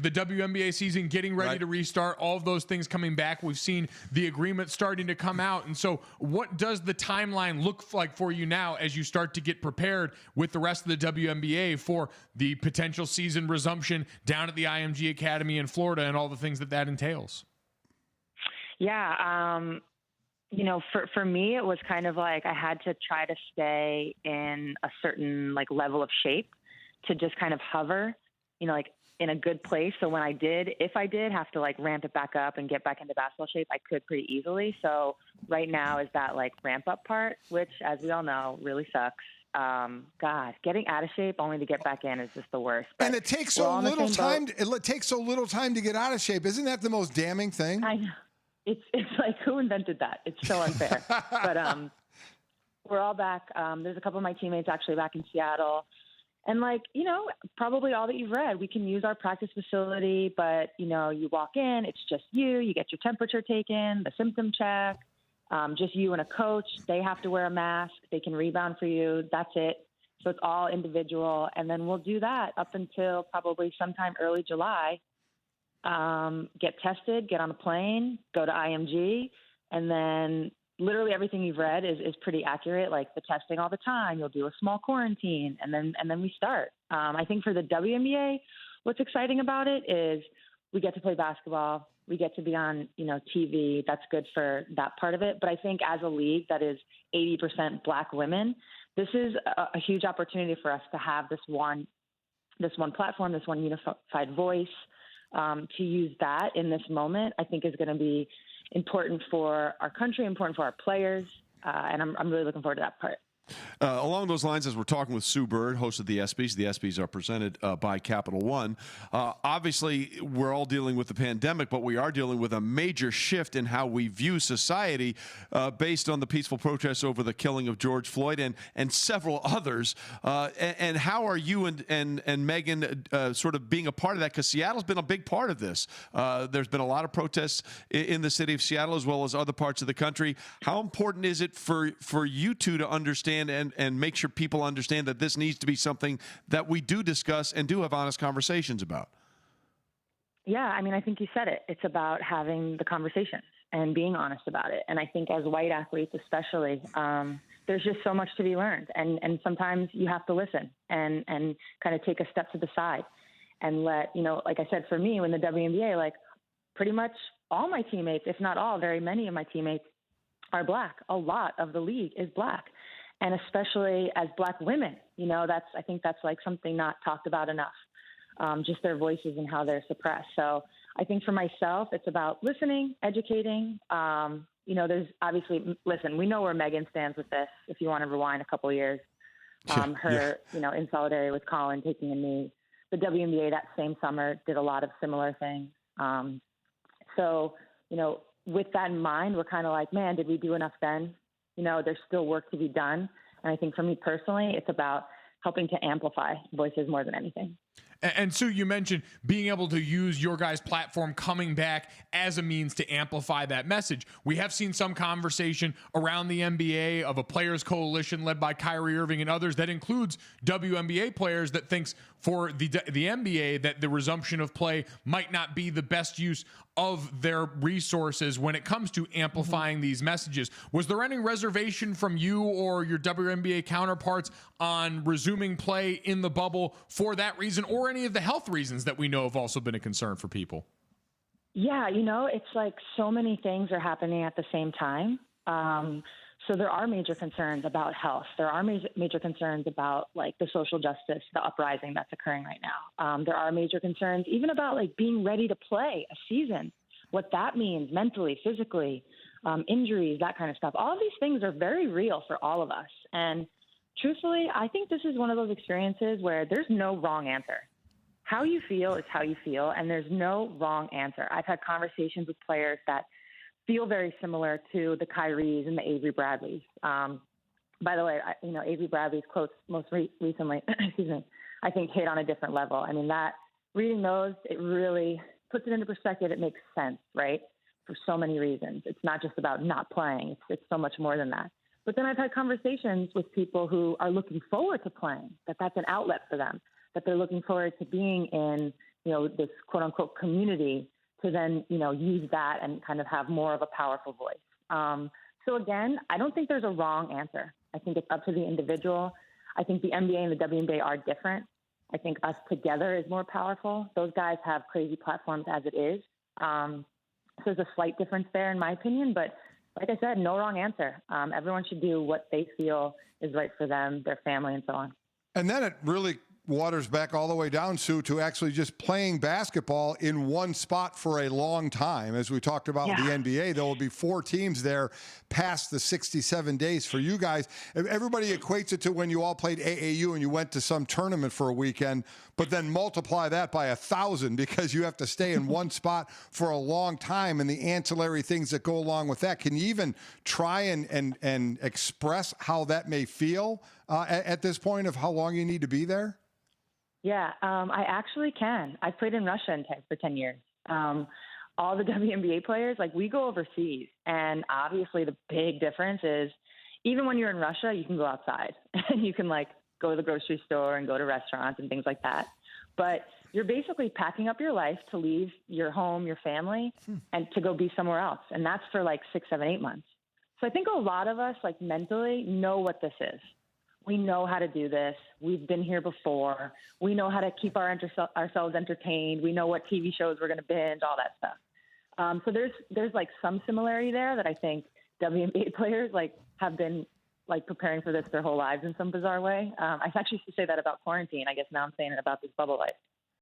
The WNBA season getting ready to restart, all of those things coming back. We've seen the agreement starting to come out. And so what does the timeline look like for you now as you start to get prepared with the rest of the WNBA for the potential season resumption down at the IMG Academy in Florida and all the things that entails? Yeah. You know, for me, it was kind of like I had to try to stay in a certain like level of shape to just kind of hover, you know, like in a good place. So when if I did have to like ramp it back up and get back into basketball shape, I could pretty easily. So right now is that like ramp up part, which as we all know, really sucks. God, getting out of shape only to get back in is just the worst. But and it takes so little time. It takes so little time to get out of shape. Isn't that the most damning thing? I know. It's like, who invented that? It's so unfair. But we're all back. There's a couple of my teammates actually back in Seattle. And like, you know, probably all that you've read, we can use our practice facility, but, you know, you walk in, it's just you get your temperature taken, the symptom check, just you and a coach. They have to wear a mask. They can rebound for you. That's it. So it's all individual. And then we'll do that up until probably sometime early July. Get tested, get on a plane, go to IMG, and then literally everything you've read is pretty accurate, like the testing all the time. You'll do a small quarantine, and then we start. I think for the WNBA, what's exciting about it is we get to play basketball. We get to be on, you know, TV. That's good for that part of it. But I think as a league that is 80% Black women, this is a huge opportunity for us to have this one platform, this one unified voice. To use that in this moment, I think is going to be important for our country, important for our players, and I'm really looking forward to that part. Along those lines, as we're talking with Sue Bird, host of the ESPYs are presented by Capital One. Obviously, we're all dealing with the pandemic, but we are dealing with a major shift in how we view society based on the peaceful protests over the killing of George Floyd and several others. And how are you and Megan sort of being a part of that? Because Seattle's been a big part of this. There's been a lot of protests in the city of Seattle as well as other parts of the country. How important is it for you two to understand and make sure people understand that this needs to be something that we do discuss and do have honest conversations about? Yeah, I mean, I think you said it. It's about having the conversations and being honest about it. And I think as white athletes especially, there's just so much to be learned. And sometimes you have to listen and kind of take a step to the side and let, you know, like I said, for me, when the WNBA, like pretty much all my teammates, if not all, very many of my teammates are Black. A lot of the league is Black. And especially as Black women, you know, I think that's like something not talked about enough, just their voices and how they're suppressed. So I think for myself, it's about listening, educating. You know, there's obviously, listen, we know where Megan stands with this. If you want to rewind a couple of years, you know, in solidarity with Colin taking a knee. The WNBA that same summer did a lot of similar things. So, you know, with that in mind, we're kind of like, man, did we do enough then? You know, there's still work to be done. And I think for me personally, it's about helping to amplify voices more than anything. And Sue, you mentioned being able to use your guys' platform coming back as a means to amplify that message. We have seen some conversation around the NBA of a players' coalition led by Kyrie Irving and others that includes WNBA players that thinks for the NBA that the resumption of play might not be the best use of their resources when it comes to amplifying these messages. Was there any reservation from you or your WNBA counterparts on resuming play in the bubble for that reason, or any of the health reasons that we know have also been a concern for people? Yeah, you know, it's like so many things are happening at the same time. So there are major concerns about health. There are major concerns about like the social justice, the uprising that's occurring right now. There are major concerns even about like being ready to play a season, what that means mentally, physically, injuries, that kind of stuff. All of these things are very real for all of us. And truthfully, I think this is one of those experiences where there's no wrong answer. How you feel is how you feel, and there's no wrong answer. I've had conversations with players that feel very similar to the Kyries and the Avery Bradleys. By the way, Avery Bradley's quotes most recently, excuse me, I think hit on a different level. I mean, reading those, it really puts it into perspective. It makes sense, right? For so many reasons. It's not just about not playing. It's so much more than that. But then I've had conversations with people who are looking forward to playing, that's an outlet for them, that they're looking forward to being in this quote unquote community to then, use that and kind of have more of a powerful voice. So again, I don't think there's a wrong answer. I think it's up to the individual. I think the NBA and the WNBA are different. I think us together is more powerful. Those guys have crazy platforms as it is. So there's a slight difference there in my opinion, but like I said, no wrong answer. Everyone should do what they feel is right for them, their family, and so on. And then it really waters back all the way down, Sue, to actually just playing basketball in one spot for a long time. As we talked about with the NBA, there will be 4 teams there past the 67 days for you guys. Everybody equates it to when you all played AAU and you went to some tournament for a weekend, but then multiply that by 1,000 because you have to stay in one spot for a long time and the ancillary things that go along with that. Can you even try and express how that may feel at this point of how long you need to be there? Yeah, I actually can. I played in Russia for 10 years. All the WNBA players, we go overseas. And obviously the big difference is even when you're in Russia, you can go outside and you can go to the grocery store and go to restaurants and things like that. But you're basically packing up your life to leave your home, your family, and to go be somewhere else. And that's for 6, 7, 8 months. So I think a lot of us mentally know what this is. We know how to do this. We've been here before. We know how to keep ourselves entertained. We know what TV shows we're going to binge, all that stuff. So there's some similarity there that I think WNBA players have been preparing for this their whole lives in some bizarre way. I actually used to say that about quarantine. I guess now I'm saying it about this bubble life.